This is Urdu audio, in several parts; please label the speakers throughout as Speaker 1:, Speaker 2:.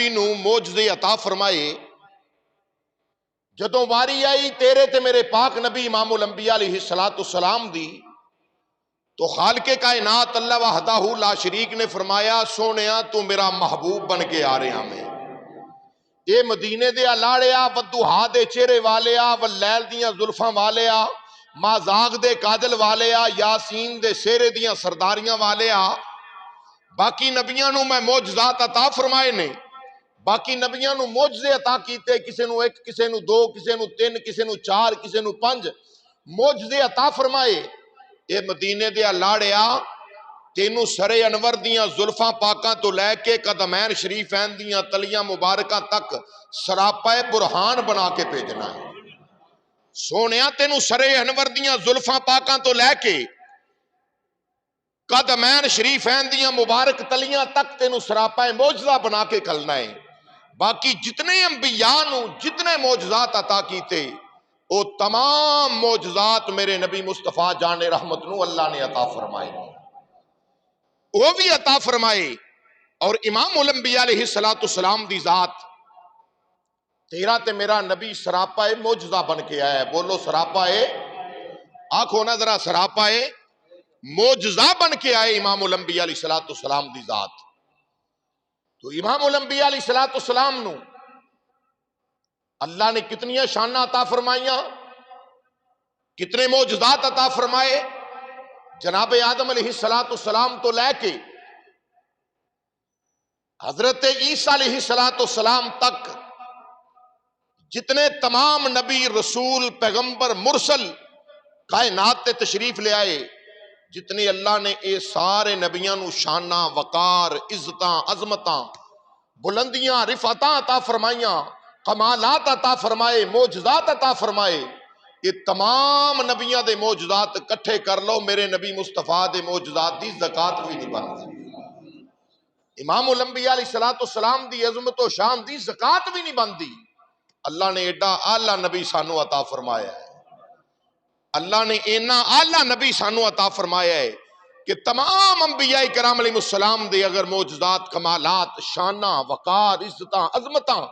Speaker 1: نبی نو موجزے عطا فرمائے، جدوں واری آئی تیرے تے میرے پاک نبی امام الانبیاء علیہ السلام دی، تو خالق کائنات اللہ وحدہ لا شریک نے فرمایا سونیا تو میرا محبوب بن کے آ رہا میں، اے مدینے دے لاڑیا ودوہا دے چہرے والیا واللیل دیاں زلفاں والیا مازاغ دے کاجل والیا یاسین دے سیرے دیاں سرداریاں والیا، باقی نبیاں نو میں معجزات عطا فرمائے نے، باقی نبیاں نو معجزے عطا کیتے، کسے نو ایک، کسے نو دو، کسے نو تین، کسے نو چار، کسے نو پنج معجزے عطا فرمائے، اے مدینے دے لاڑیا تینوں سرے انور دیاں زلفاں پاکاں تو لے کے قدمین شریفین دیاں تلیاں مبارکاں تک سراپا برہان بنا کے بھیجنا ہے۔ سونیا تینوں سرے انور دیاں زلفاں پاکاں تو لے کے قدمین شریفین دیاں مبارک تلیاں تک تینوں سراپا معجزہ بنا کے کھلنا ہے۔ باقی جتنے انبیاء نو جتنے معجزات عطا کیتے وہ تمام معجزات میرے نبی مصطفیٰ جان رحمت نو اللہ نے عطا فرمائے، وہ بھی عطا فرمائے۔ اور امام الانبیاء علیہ السلام دی ذات تیرا تے میرا نبی سراپا معجزہ بن کے آیا ہے، بولو سراپا آنکھوں نہ ذرا سراپا معجزہ بن کے آئے امام الانبیاء علیہ السلام دی ذات۔ تو امام الانبیاء علیہ السلام نو اللہ نے کتنی شانہ عطا فرمائیاں، کتنے معجزات عطا فرمائے، جناب آدم علیہ السلام تو لے کے حضرت عیسیٰ علیہ السلام تک جتنے تمام نبی رسول پیغمبر مرسل کائنات تے تشریف لے آئے، جتنے اللہ نے اے سارے نبیاں نو شانہ وقار عزتاں عظمتاں بلندیاں رفعتاں عطا فرمائیاں، کمالات عطا فرمائے، معجزات عطا فرمائے، یہ تمام نبیاں دے معجزات کٹھے کر لو میرے نبی مصطفیٰ دے معجزات دی زکات بھی نہیں بنتی، امام الانبیاء علیہ السلام دی عظمت و شان دی زکات بھی نہیں بنتی۔ اللہ نے ایڈا اعلیٰ نبی سانو عطا فرمایا ہے، اللہ نے اینا اعلیٰ نبی سانو عطا فرمایا ہے کہ تمام انبیاء کرام علیہ السلام دے اگر معجزات کمالات شانہ وقار عزتاں عظمتاں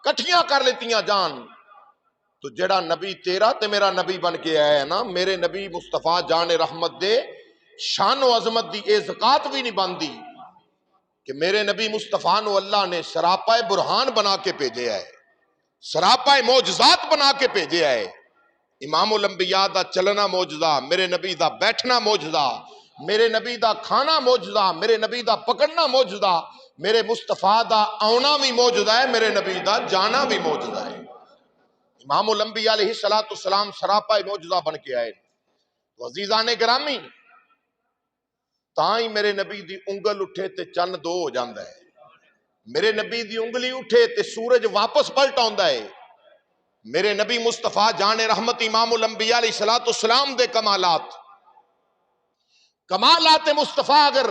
Speaker 1: کٹھیاں کر لیتیاں جان تو جڑا نبی تیرا تے میرا نبی بن کے آیا ہے نا، میرے نبی مصطفیٰ جان رحمت دے شان و عظمت دی اے زکات بھی نہیں بندی کہ میرے نبی مصطفیٰ نو اللہ نے سراپا برہان بنا کے بھیجے ہے، سراپا معجزات بنا کے بھیجے ہے۔ امام الانبیاء دا چلنا معجزہ، میرے نبی دا بیٹھنا معجزہ، میرے نبی دا کھانا معجزہ، میرے نبی دا پکڑنا معجزہ، میرے مصطفیٰ دا آنا بھی معجزہ ہے، میرے نبی دا جانا بھی معجزہ ہے۔ امام الانبیاء علیہ السلام سراپا معجزہ بن کے آئے۔ عزیزان گرامی تائیں میرے نبی دی انگل اٹھے تے چند دو ہو جاندہ ہے، میرے نبی دی انگلی اٹھے تے سورج واپس پلٹ آندا ہے۔ میرے نبی مصطفیٰ جان رحمت امام الانبیاء علیہ السلام دے کمالات مصطفیٰ اگر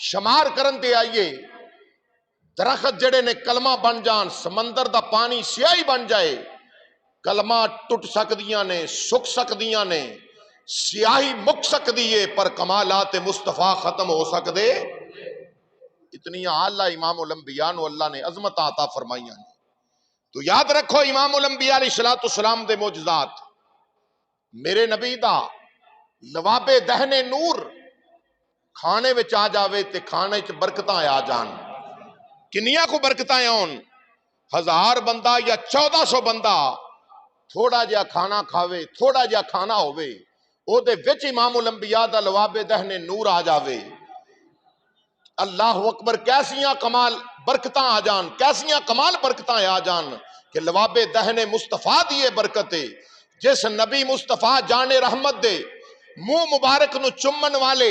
Speaker 1: شمار کرن دے آئیے، درخت جڑے نے کلمہ بن جان، سمندر دا پانی سیاہی بن جائے، کلمہ ٹوٹ سکدیاں نے، سک سکدیاں نے، سیاہی مک سکدی ہے، پر کمالات مصطفیٰ ختم ہو سکدے۔ اتنی اعلیٰ امام الانبیاء نو اللہ نے عظمت عطا فرمائیاں نے۔ تو یاد رکھو امام الانبیاء علیہ السلام دے معجزات، میرے نبی دا لواب دہنے نور کھانے وچ آ جاوے تے کھانے وچ برکتاں آ جان، کنیاں کو برکتاں آن، 1000 بندہ یا 1400 بندہ تھوڑا جہا کھانا کھاوے، تھوڑا جہا کھانا ہووے، او دے وچ امام الانبیاء دا لواب دہنے نور آ جاوے، اللہ اکبر، کیسیاں کمال برکتاں آ جان، کیسیاں کمال برکتاں آ جان کہ لواب دہن مصطفیٰ دیے برکتے، جس نبی مصطفیٰ جان رحمت دے منہ مبارک نو چمن والے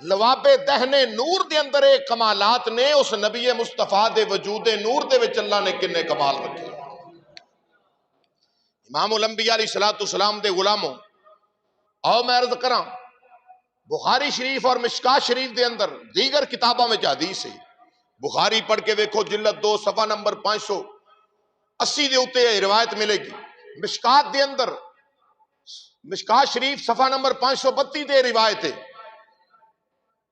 Speaker 1: لواب دہن نور دے اندر ایک کمالات نے، اس نبی مصطفیٰ دے وجود نور دے وچ اللہ نے کنے کمال رکھے۔ امام الانبیاء علیہ السلام دے غلاموں، آؤ میں عرض کراں، بخاری شریف اور مشکات شریف دے اندر دیگر کتابوں میں حدیث ہے، بخاری پڑھ کے ویکھو جلد 2 صفحہ نمبر 580 دے اوتے روایت ملے گی، مشکات دے اندر مشکات شریف صفحہ نمبر 532 دے روایت ہے،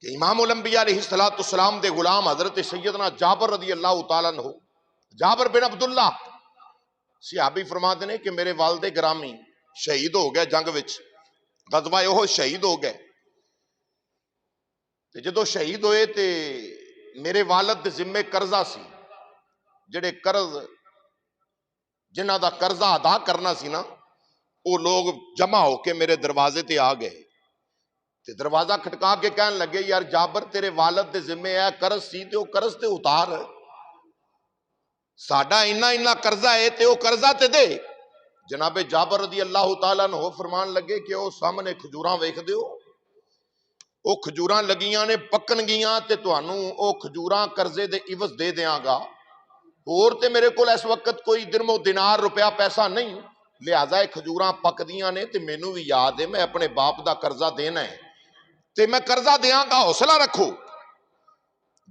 Speaker 1: کہ امام الانبیاء علیہ السلام دے غلام حضرت سیدنا جابر رضی اللہ تعالیٰ عنہ، جابر بن عبداللہ صحابی فرماتے ہیں کہ میرے والد گرامی شہید ہو گئے جنگ وچ، غزوہ احد شہید ہو گئے، تے جدو شہید ہوئے تے میرے والد دے ذمے قرضہ سی، جڑے قرض جنہ دا قرضہ ادا کرنا سی نا، وہ لوگ جمع ہو کے میرے دروازے تے آ گئے تے دروازہ کھٹکا کے کہنے لگے یار جابر تیرے والد دے ذمے ہے قرض سی تے وہ قرض تے اتار، ساڈا اینا قرضہ ہے تے وہ قرضہ تے دے۔ جناب جابر رضی اللہ تعالیٰ عنہ فرمان لگے کہ وہ سامنے کھجوراں ویکھ دیو، وہ کھجوراں لگیاں نے پکن گیاں تے تانوں وہ کھجوراں قرضے دے عوض دے دیاں گا، اور تے میرے کول اس وقت کوئی درم و دینار روپیہ پیسہ نہیں، لہذا کھجوراں پک دیاں نے تے مینوں بھی یاد ہے میں اپنے باپ دا قرضہ دینا ہے تے میں قرضہ دیاں گا، حوصلہ رکھو۔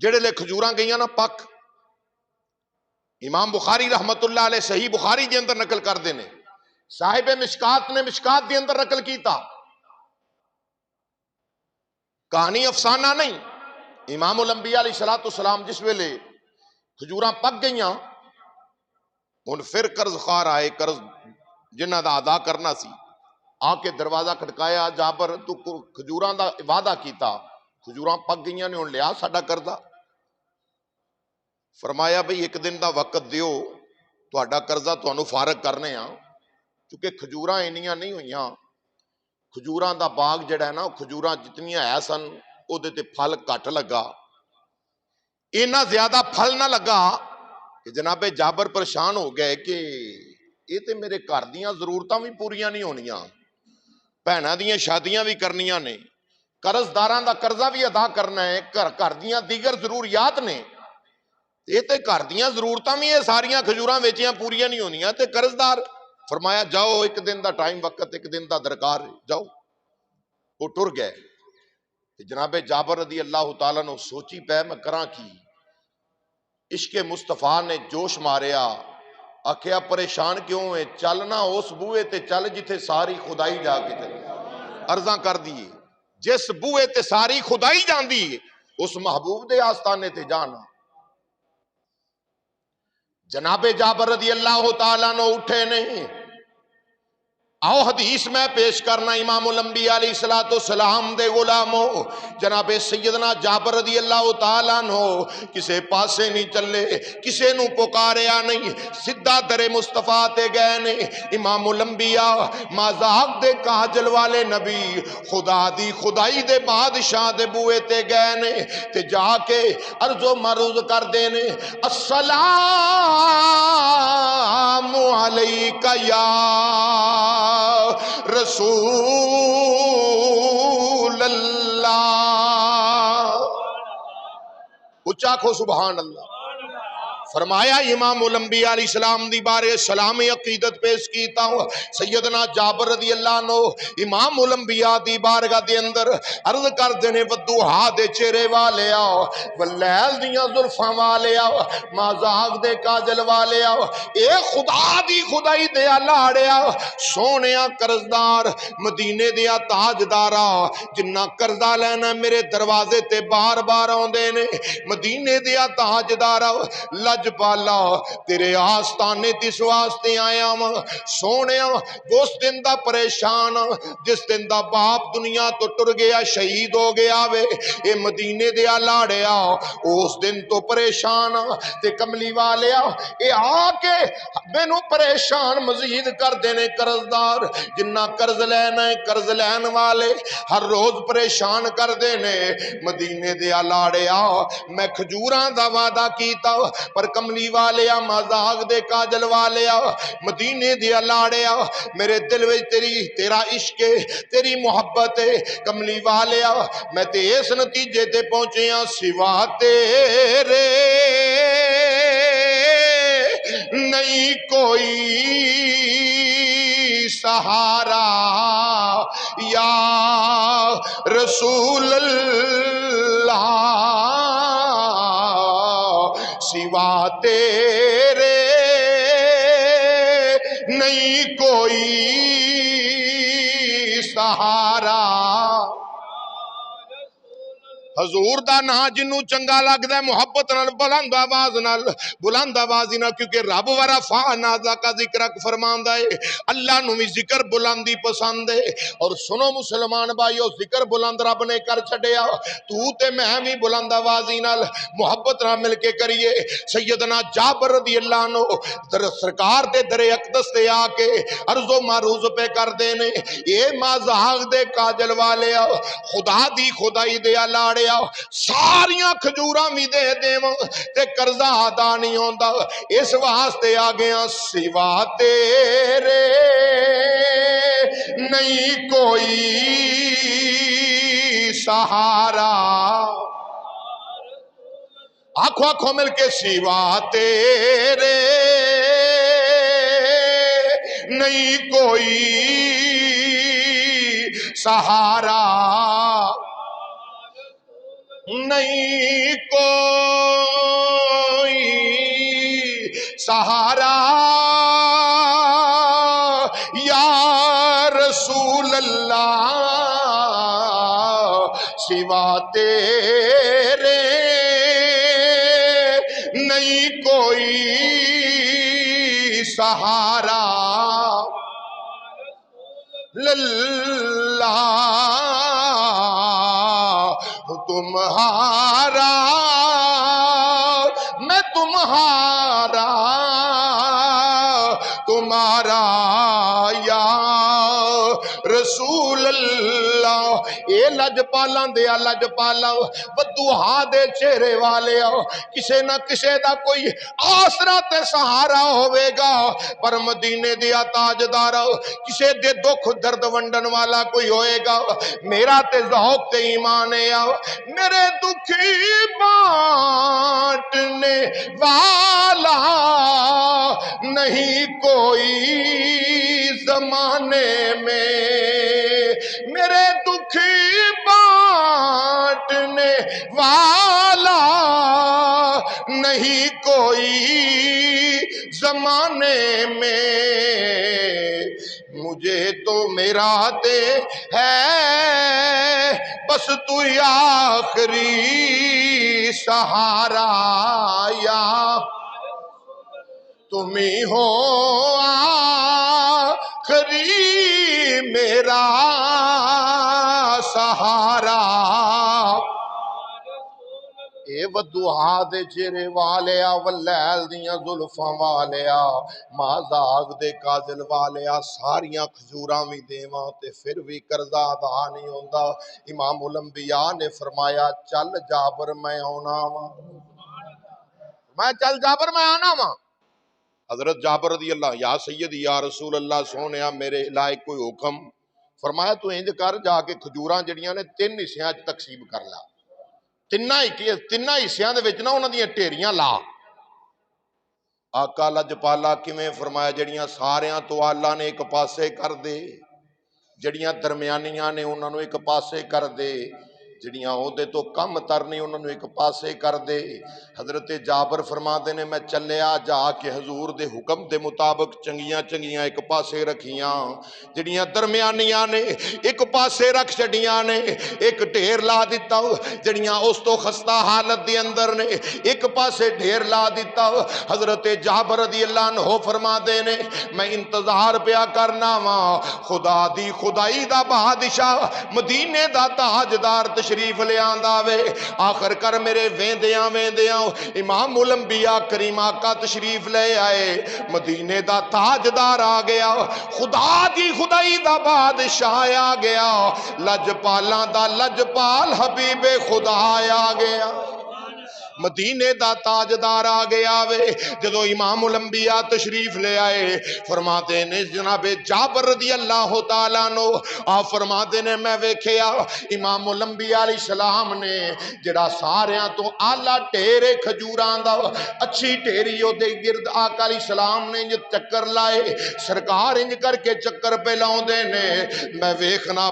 Speaker 1: جڑے لے کھجوراں گئیاں نا پک، امام بخاری رحمت اللہ علیہ صحیح بخاری دے اندر نقل کر دینے، صاحب مشکات نے مشکات دے اندر نقل کیتا، کہانی افسانہ نہیں۔ امام الانبیاء علیہ السلام جس ویلے کھجوراں پک گئیاں، ان پھر قرض خوار آئے، قرض جنہ دا ادا کرنا سی، آ کے دروازہ کھٹکایا، جابر تو کھجوراں دا وعدہ کیتا، کھجوراں پک گئیاں نے، ان لیا ساڈا قرضہ۔ فرمایا بھئی ایک دن دا وقت دیو، تہاڈا قرضہ تانوں فارغ کرنے ہاں، چونکہ کھجوراں اینیاں نہیں ہوئیاں، کھجوراں دا باغ جڑا ہے نا، کھجوراں جتنیاں ہے سن او دے تے پھل گھٹ لگا، اینا زیادہ پھل نہ لگا کہ جناب جابر پریشان ہو گئے کہ یہ تے میرے گھر دیاں ضرورتاں بھی پوریاں نہیں ہونیاں، بہناں دیاں شادیاں بھی کرنیاں نے، قرض داراں دا قرضہ بھی ادا کرنا ہے، گھر دیاں دیگر ضروریات نے، یہ تے گھر دیاں ضرورتاں بھی یہ ساریاں کھجوراں ویچیاں پوریاں نہیں ہونیاں تے قرض دار۔ فرمایا جاؤ ایک دن دا ٹائم وقت، ایک دن دا درکار ہے، جاؤ۔ وہ ٹر گئے۔ جناب جابر رضی اللہ تعالیٰ نے سوچی پہ میں کراں کی، عشق مصطفیٰ نے جوش ماریا، آکھیا پریشان کیوں ہے، چلنا اس بوئے تے چل جتھے ساری خدائی جا کے چلی، عرضاں کر دیئے جس بوئے تے ساری خدائی جان دی اس محبوب دے آستانے تے جانا۔ جناب جابر رضی اللہ تعالیٰ نے اٹھے نہیں، آؤ حدیث میں پیش کرنا امام الانبیاء علیہ السلام دے غلاموں، جناب سیدنا جابر رضی اللہ تعالیٰ عنہ کسے پاسے نہیں چلے، کسے نو پکاریا نہیں، سدھا در مصطفیٰ تے گئے نے۔ امام الانبیاء مازاق دے کاجل والے نبی خدا دی خدائی دے بادشاہ دے بوئے تے گئے نے، تے جا کے عرض و مرض کر دینے، السلام علیکہ یا رسول اللہ، اچھا کھو سبحان اللہ۔ فرمایا امام الانبیاء علیہ السلام دی بارے سلامی عقیدت پیش کیتا ہوں، سیدنا جابر رضی اللہ عنہ امام الانبیاء دی بارگاہ دے اندر عرض کر دینے، ودوہا دے چہرے والے آؤ، واللیل دیاں زلفاں والے آؤ، مازاق دے کاجل والے آؤ، اے خدا دی خدائی دیا لاڑے آؤ، سونیا قرضدار مدینے دیا تاجدارا، جنہ قرضہ لینا میرے دروازے تے بار بار آن دینے، مدینے دیا تاجدارا لج پالا تیرے آستانے تیس واسطے آیا ہوں، سونے اس دن دا پریشان جس دن دا باپ دنیا تو ٹر گیا شہید ہو گیا وے، اے مدینے دیا لاڑیا اس دن تو پریشان تے کملی والیا اے آکے میں نو پریشان مزید کر دینے قرضدار، جنہ قرض لینا ہے قرض لین والے ہر روز پریشان کر دینے، مدینے دیا لاڑیا میں کھجوراں دا وعدہ کیتا پر کملی والیا مازاق دے کاجل والیا مدینے دیا لاڑیا میرے دل وچ تیرا عشق ہے، تیری محبت ہے کملی والیا، میں تے اس نتیجے تے پہنچے ہاں سوا تیرے نہیں کوئی سہارا یا رسول اللہ، سوا تیرے نہیں کوئی سہارا۔ حضور دا نا جنوں چنگا لگدا ہے محبت نال بلند آوازی نال کیونکہ رب ورفعنا کا ذکر فرماندا ہے اللہ نو بھی ذکر بلندی پسند ہے۔ اور سنو مسلمان بھائیو ذکر بلند رب نے کر چھڈیا تو تے میں بھی بلند آوازی نال محبت نال مل کے کریے۔ سیدنا جابر رضی اللہ عنہ سرکار دے در اقدس تے آ کے عرض و معروض پہ کر دینے اے مازاغ دے کاجل والے خدا دی خدائی دے لاڑے ساریاں کھجوراں بھی دے دیواں تے قرضہ ادا نہیں ہوندا اس واسطے آ گیا سوا تیرے نہیں کوئی سہارا آنکھوں آنکھوں مل کے سوا تیرے نہیں کوئی سہارا نہیں کوئی سہارا یا رسول اللہ سوا تیرے نہیں کوئی سہارا للہ تمہارا میں تمہارا تمہارا یا رسول اللہ اے لج پالاں دیا لج پالاں بدوہا دے چہرے والے کسے نہ کسے دا کوئی آسرا تے سہارا ہوئے گا پر مدینے دیا تاجدار کسے دے دکھ درد ونڈن والا کوئی ہوئے گا میرا تے ذوق تے ایمان ہے میرے دکھی بانٹنے والا نہیں کوئی زمانے میں میرے دکھی بانٹنے والا نہیں کوئی زمانے میں مجھے تو میرا دے ہے بس تو آخری سہارا یا تم ہی ہو آخری میرا سہارا اے ودوہا دے چہرے والیا واللیل دیاں زلفاں والیا مازاغ دے کاجل والیا ساریاں کھجوراں بھی دیواں تے پھر بھی قرضہ ادا نہیں ہوندا امام الانبیاء نے فرمایا چل جابر میں آنا وا میں چل جابر میں آنا وا حضرت جابر رضی اللہ یا سیدی یا رسول اللہ سونیا میرے لائق کوئی حکم فرمایا تو انج کر جا کے کھجوراں جڑیاں نے 3 حصیاں تقسیم کر لا تیناں حصیاں دے وچ نہ انہاں دیاں ٹھیریاں لا آقا لجپالا کیویں فرمایا جڑیاں ساریاں تو اللہ نے ایک پاسے کر دے جڑیاں درمیانیاں نے انہاں نوں ایک پاسے کر دے جڑیاں عہدے تو کم تر نہیں انہوں نے ایک پاسے کر دے حضرت جابر فرما دے نے میں چلیا جا کے حضور دے حکم دے مطابق چنگیاں چنگیاں ایک پاسے رکھیاں جڑیاں درمیانیاں نے ایک پاسے رکھ چڑیاں نے ایک ڈھیر لا دیتا جڑیاں اس تو خستہ حالت دے اندر نے ایک پاسے ڈھیر لا دیتا حضرت جابر رضی اللہ عنہ فرما دے نے میں انتظار پیا کرنا وا خدا دی خدائی دا بادشاہ مدینے دا تاجدار تشریف لے آندا وے آخر کر میرے ویندیاں امام الانبیاء کریم آقا تشریف لے آئے مدینے دا تاجدار آ گیا خدا دی خدائی دا بادشاہ آ گیا لجپالاں دا لجپال حبیب خدا آ گیا مدینے دا تاجدار آ گیا وے جدو امام الانبیاء تشریف لے آئے فرماتے نے جناب جابر رضی اللہ تعالیٰ عنہ آپ فرماتے نے میں ویکھیا امام الانبیاء علیہ السلام نے جڑا ساریاں تو آلہ ٹیرے کھجوران دا اچھی ٹیریو دے گرد آقا علیہ السلام نے چکر لائے سرکار انج کر کے چکر پہ لاؤں دے نے میں ویکھنا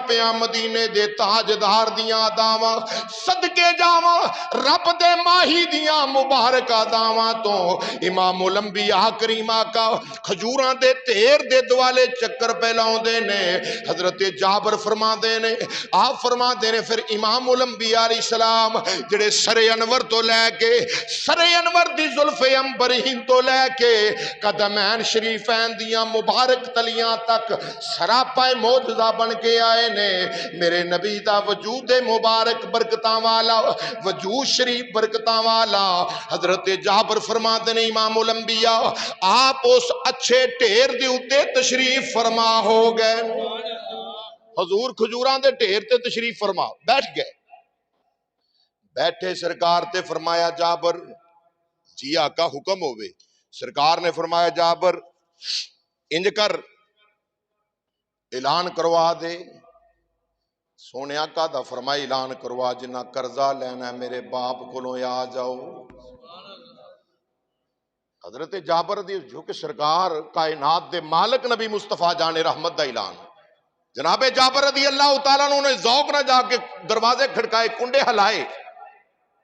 Speaker 1: پیام مدینے دے تاجدار دیاں داواں صدقے جاواں رب دے ماہی دیاں مبارک داواں تو امام الانبیاء کریم آقا کھجوراں دے ٹھیر دے دوالے چکر پہ لاؤندے نے حضرت جابر فرما دے نے آپ فرما دے نے پھر امام الانبیاء علیہ السلام جڑے سر انور تو لے کے سر انور دی زلف عنبرین تو لے کے قدمین شریفین دیاں مبارک تلیاں تک سراپا معجزہ بن کے آئے نے میرے نبی دا وجود مبارک برکتاں والا وجود شریف برکتاں والا حضرت جابر فرما دے نے امام الانبیاء آپ اس اچھے ٹھیر دے اوتے تشریف فرما ہو گئے حضور کھجوراں دے ٹھیر تے تشریف فرما بیٹھ گئے بیٹھے سرکار تے فرمایا جابر جی آقا حکم ہوئے سرکار نے فرمایا جابر انج کر اعلان کروا دے سونے آقا دا فرمایا اعلان کروا جنہ قرضہ لینا ہے میرے باپ کولوں آ جاؤ حضرت جابر دی جو کہ سرکار کائنات دے مالک نبی مصطفیٰ جان رحمت دا اعلان جناب جابر رضی اللہ تعالیٰ نے ذوق نہ جا کے دروازے کھڑکائے کنڈے ہلائے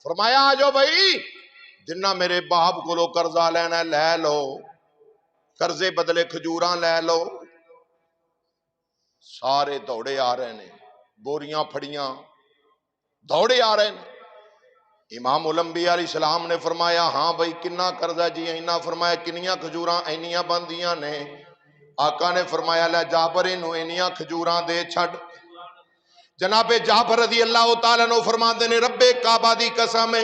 Speaker 1: فرمایا آ جاؤ بھائی جنہ میرے باپ کو لو قرضہ لینا ہے لے لو قرضے بدلے کھجوراں لے لو سارے دوڑے آ رہے ہیں بوریاں پھڑیاں دوڑے آ رہے ہیں امام الانبیاء علیہ السلام نے فرمایا ہاں بھائی کنہ قرضہ جی اینا فرمایا کنیاں کھجوراں اینیاں بندیاں نے آقا نے فرمایا لے جابر انہوں اینیاں کھجوراں دے چھڑ جناب جعفر رضی اللہ تعالیٰ نے فرما دینے رب کعبہ دی قسم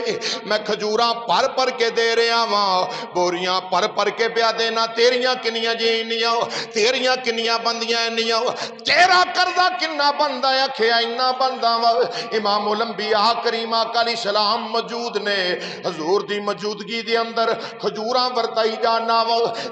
Speaker 1: میں کھجوراں پر پر کے دے رہا ماں بوریاں پر پر کے پیا دینا تیریاں کنیاں جی انیاں تیریاں کنیاں بندیاں انیاں تیرا قرضہ کنہ بندہ یا کھیا انہ بندہ امام الانبیاء کریم آقا علیہ السلام موجود نے حضور دی موجودگی دی اندر کھجوراں ورتائی جانا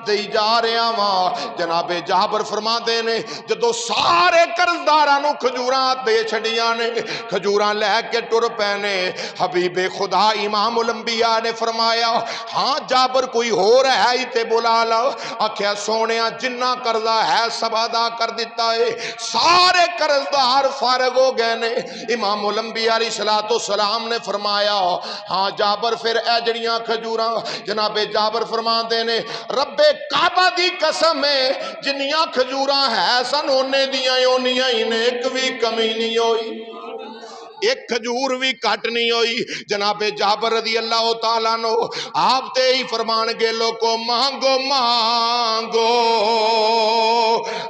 Speaker 1: دی جا رہا ماں جناب جعفر فرما دینے جدو سارے قرضدارانوں کھجوراں دے چھڑیاں نے کھجوراں لے کے ٹر پینے حبیب خدا امام الانبیاء نے فرمایا ہاں جابر کوئی ہو رہا ہی تے بلا لا آکھیا سونیا جنہ قرضہ ہے سب ادا کر دیتا ہے سارے قرضدار فارغ ہو گئے نے امام الانبیاء علیہ السلام نے فرمایا ہاں جابر پھر اے جڑیاں کھجوراں جناب جابر فرما دینے رب کعبہ دی قسم ہے جنیاں کھجوراں ہے سن ہونے دیاں یونیاں ہی نے ایک بھی کمی نہیں ہوئی ایک کھجور بھی کٹ نہیں ہوئی جناب جابر رضی اللہ تعالیٰ نو آپ تے ہی فرمان گے کو مانگو مانگو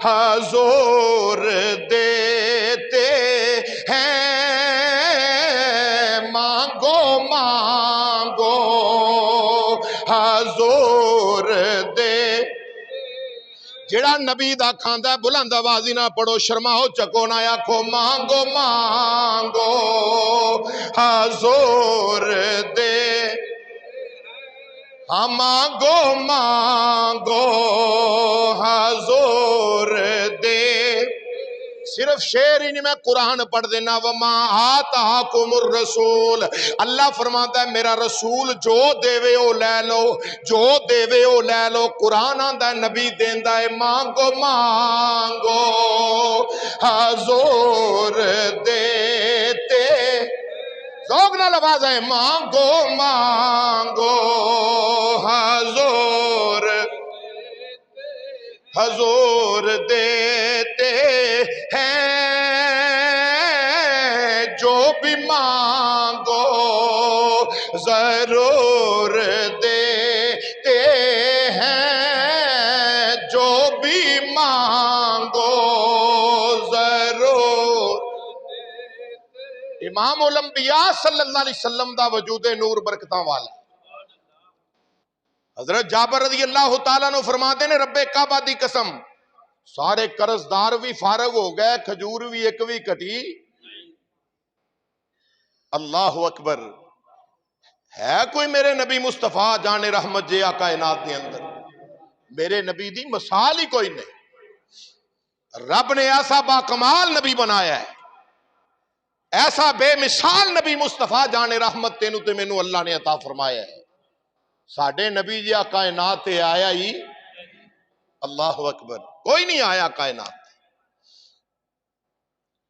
Speaker 1: حضور دیتے ہیں مانگو مانگو حضور دے جڑا نبی دا کھاندا ہے بلند آوازی نہ پڑھو شرماؤ چکو نہ آکھو مانگو مانگو حضور دے ہاں مانگو مانگو حضور دے صرف شعر ہی نہیں میں قرآن پڑھ دینا وما آتاکم الرسول اللہ فرماتا ہے میرا رسول جو دیوے او لے لو جو دیوے او لے لو قرآن آندہ نبی دیندہ ہے مانگو مانگو حضور دیتے ذوق نہ لفاظ ہے مانگو مانگو حضور دیتے ہیں جو بھی مانگو ضرور دیتے ہیں جو بھی مانگو ضرور امام الانبیاء صلی اللہ علیہ وسلم دا وجود نور برکتاں والا حضرت جابر رضی اللہ تعالیٰ نے فرماتے نے رب کعبہ دی قسم سارے قرضدار بھی فارغ ہو گئے کھجور بھی ایک بھی کٹی اللہ اکبر ہے کوئی میرے نبی مصطفیٰ جان رحمت جے کائنات دے اندر میرے نبی دی مثال ہی کوئی نہیں رب نے ایسا با کمال نبی بنایا ہے ایسا بے مثال نبی مصطفیٰ جان رحمت تینوں تے مینوں اللہ نے عطا فرمایا ہے ساڑھے نبی جی کائنات تے آیا ہی اللہ اکبر کوئی نہیں آیا کائنات